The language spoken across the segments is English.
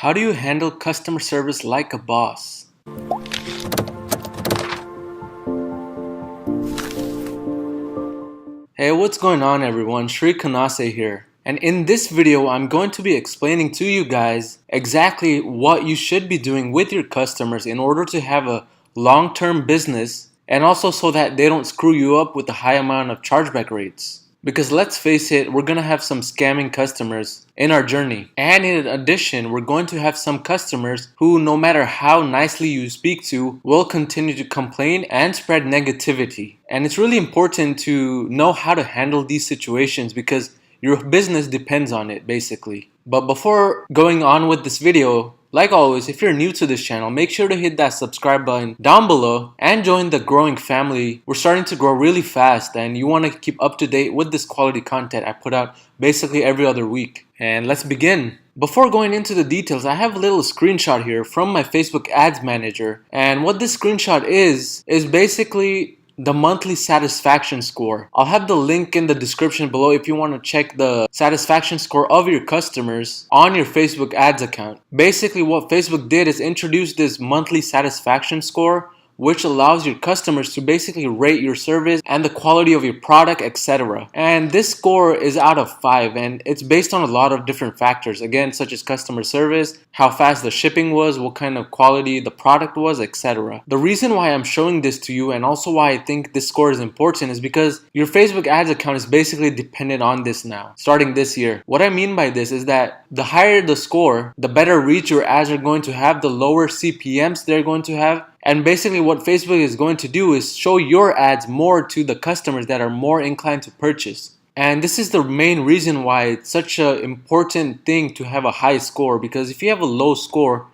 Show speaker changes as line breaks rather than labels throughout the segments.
How do you handle customer service like a boss? Hey, what's going on everyone? Shri Kanase here. And in this video, I'm going to be explaining to you guys exactly what you should be doing with your customers in order to have a long-term business, and also so that they don't screw you up with the high amount of chargeback rates. Because let's face it, we're going to have some scamming customers in our journey. And in addition, we're going to have some customers who, no matter how nicely you speak to, will continue to complain and spread negativity. And it's really important to know how to handle these situations because your business depends on it, basically. But before going on with this video, like always, if you're new to this channel, make sure to hit that subscribe button down below and join the growing family. We're starting to grow really fast and you want to keep up to date with this quality content I put out basically every other week. And let's begin. Before going into the details, I have a little screenshot here from my Facebook Ads Manager. And what this screenshot is basically the monthly satisfaction score. I'll have the link in the description below if you want to check the satisfaction score of your customers on your Facebook ads account. Basically what Facebook did is introduce this monthly satisfaction score, which allows your customers to basically rate your service and the quality of your product, etc. And this score is out of 5 and it's based on a lot of different factors, again, such as customer service, how fast the shipping was, what kind of quality the product was, etc. The reason why I'm showing this to you and also why I think this score is important is because your Facebook ads account is basically dependent on this now, starting this year. What I mean by this is that the higher the score, the better reach your ads are going to have, the lower CPMs they're going to have. And basically what Facebook is going to do is show your ads more to the customers that are more inclined to purchase. And this is the main reason why it's such an important thing to have a high score, because if you have a low score,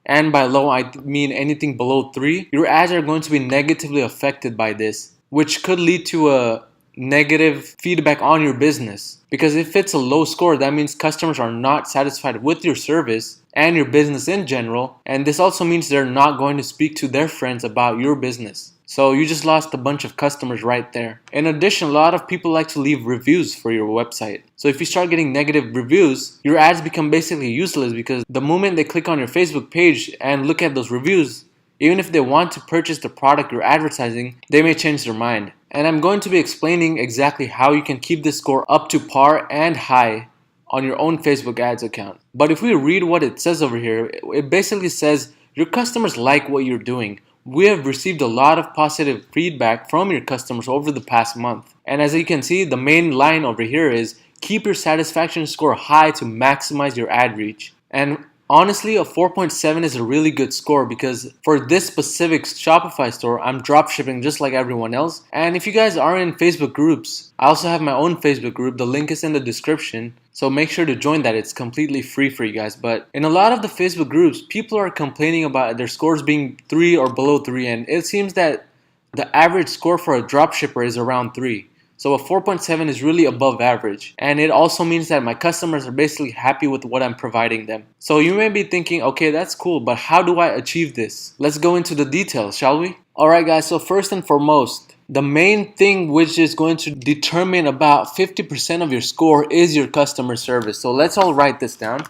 and by low I mean anything below 3, your ads are going to be negatively affected by this, which could lead to a negative feedback on your business. Because if it's a low score, that means customers are not satisfied with your service and your business in general, and this also means they're not going to speak to their friends about your business. So you just lost a bunch of customers right there. In addition, a lot of people like to leave reviews for your website. So if you start getting negative reviews, your ads become basically useless, because the moment they click on your Facebook page and look at those reviews, even if they want to purchase the product you're advertising, they may change their mind. And I'm going to be explaining exactly how you can keep this score up to par and high on your own Facebook ads account. But if we read what it says over here, it basically says your customers like what you're doing. We have received a lot of positive feedback from your customers over the past month. And as you can see, the main line over here is keep your satisfaction score high to maximize your ad reach. And honestly, a 4.7 is a really good score, because for this specific Shopify store, I'm dropshipping just like everyone else. And if you guys are in Facebook groups, I also have my own Facebook group. The link is in the description. So make sure to join that. It's completely free for you guys. But in a lot of the Facebook groups, people are complaining about their scores being 3 or below 3. And it seems that the average score for a dropshipper is around 3. So a 4.7 is really above average. And it also means that my customers are basically happy with what I'm providing them. So you may be thinking, okay, that's cool, but how do I achieve this? Let's go into the details, shall we? Alright guys, so first and foremost, the main thing which is going to determine about 50% of your score is your customer service. So let's all write this down.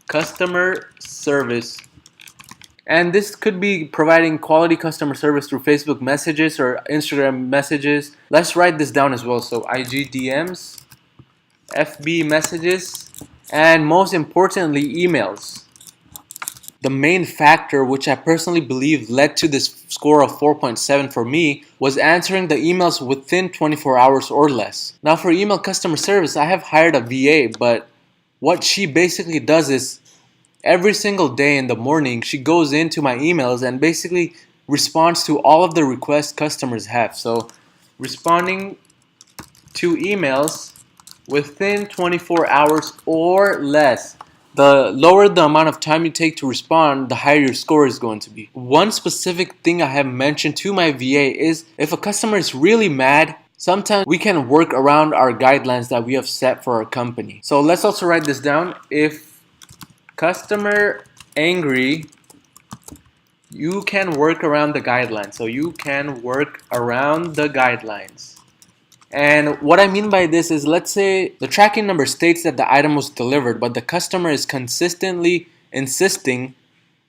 Customer service. And this could be providing quality customer service through Facebook messages or Instagram messages. Let's write this down as well. So IG DMs, FB messages, and most importantly, emails. The main factor which I personally believe led to this score of 4.7 for me was answering the emails within 24 hours or less. Now for email customer service, I have hired a VA, but what she basically does is every single day in the morning, she goes into my emails and basically responds to all of the requests customers have. So responding to emails within 24 hours or less. The lower the amount of time you take to respond, the higher your score is going to be. One specific thing I have mentioned to my VA is if a customer is really mad, sometimes we can work around our guidelines that we have set for our company. So let's also write this down. If customer angry, you can work around the guidelines. So you can work around the guidelines. And what I mean by this is, let's say the tracking number states that the item was delivered, but the customer is consistently insisting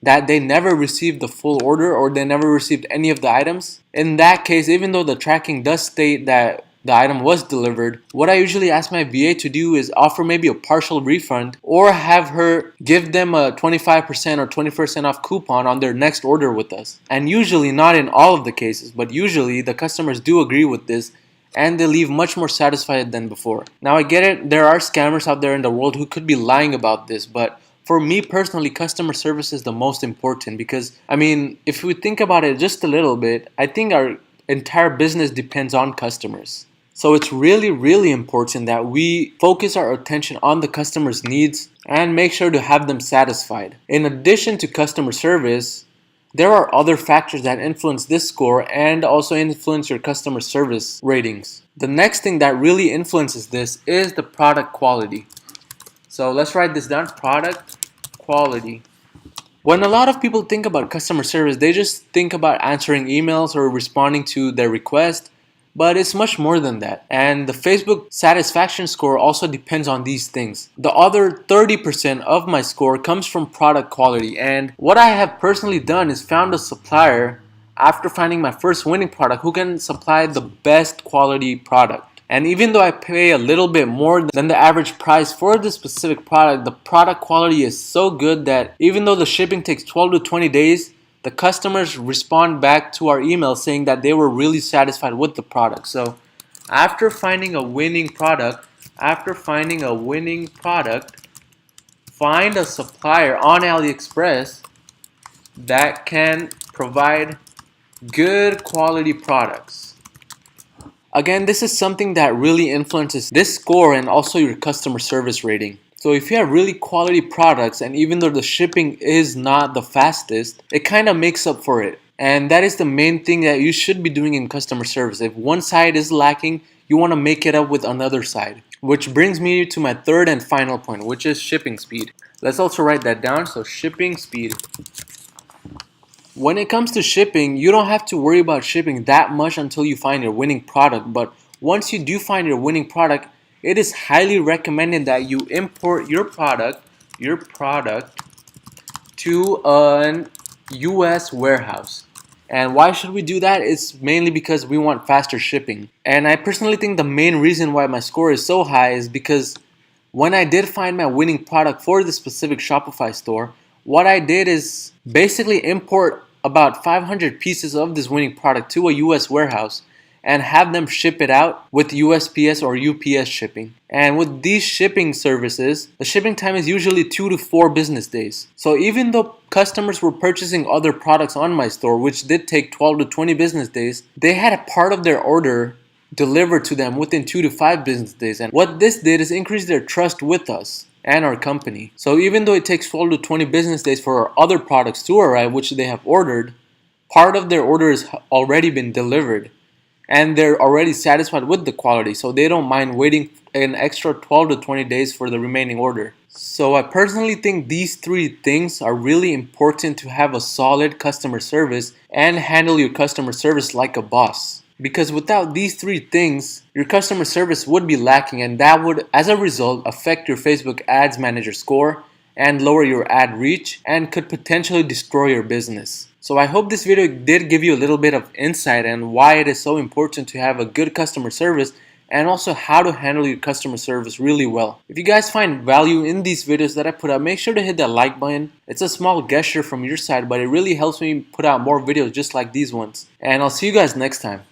that they never received the full order or they never received any of the items, in that case, even though the tracking does state that the item was delivered, what I usually ask my VA to do is offer maybe a partial refund or have her give them a 25% or 20% off coupon on their next order with us. And usually, not in all of the cases, but usually the customers do agree with this and they leave much more satisfied than before. Now I get it, there are scammers out there in the world who could be lying about this, but for me personally, customer service is the most important because, I mean, if we think about it just a little bit, I think our entire business depends on customers. So it's really, really important that we focus our attention on the customer's needs and make sure to have them satisfied. In addition to customer service, there are other factors that influence this score and also influence your customer service ratings. The next thing that really influences this is the product quality. So let's write this down, product quality. When a lot of people think about customer service, they just think about answering emails or responding to their request, but it's much more than that. And the Facebook satisfaction score also depends on these things. The other 30% of my score comes from product quality. And what I have personally done is found a supplier after finding my first winning product who can supply the best quality product. And even though I pay a little bit more than the average price for this specific product, the product quality is so good that even though the shipping takes 12 to 20 days, the customers respond back to our email saying that they were really satisfied with the product. So after finding a winning product, find a supplier on Aliexpress that can provide good quality products. Again, this is something that really influences this score and also your customer service rating. So if you have really quality products and even though the shipping is not the fastest, it kind of makes up for it. And that is the main thing that you should be doing in customer service. If one side is lacking, you want to make it up with another side. Which brings me to my third and final point, which is shipping speed. Let's also write that down. So shipping speed. When it comes to shipping, you don't have to worry about shipping that much until you find your winning product. But once you do find your winning product, it is highly recommended that you import your product to an US warehouse. And why should we do that? It's mainly because we want faster shipping. And I personally think the main reason why my score is so high is because when I did find my winning product for the specific Shopify store, what I did is basically import about 500 pieces of this winning product to a US warehouse and have them ship it out with USPS or UPS shipping. And with these shipping services, the shipping time is usually 2 to 4 business days. So even though customers were purchasing other products on my store, which did take 12 to 20 business days, they had a part of their order delivered to them within 2 to 5 business days. And what this did is increase their trust with us and our company. So even though it takes 12 to 20 business days for our other products to arrive, which they have ordered, part of their order has already been delivered and they're already satisfied with the quality, so they don't mind waiting an extra 12 to 20 days for the remaining order. So I personally think these three things are really important to have a solid customer service and handle your customer service like a boss. Because without these three things, your customer service would be lacking, and that would, as a result, affect your Facebook Ads Manager score and lower your ad reach and could potentially destroy your business. So I hope this video did give you a little bit of insight on why it is so important to have a good customer service and also how to handle your customer service really well. If you guys find value in these videos that I put out, make sure to hit that like button. It's a small gesture from your side, but it really helps me put out more videos just like these ones. And I'll see you guys next time.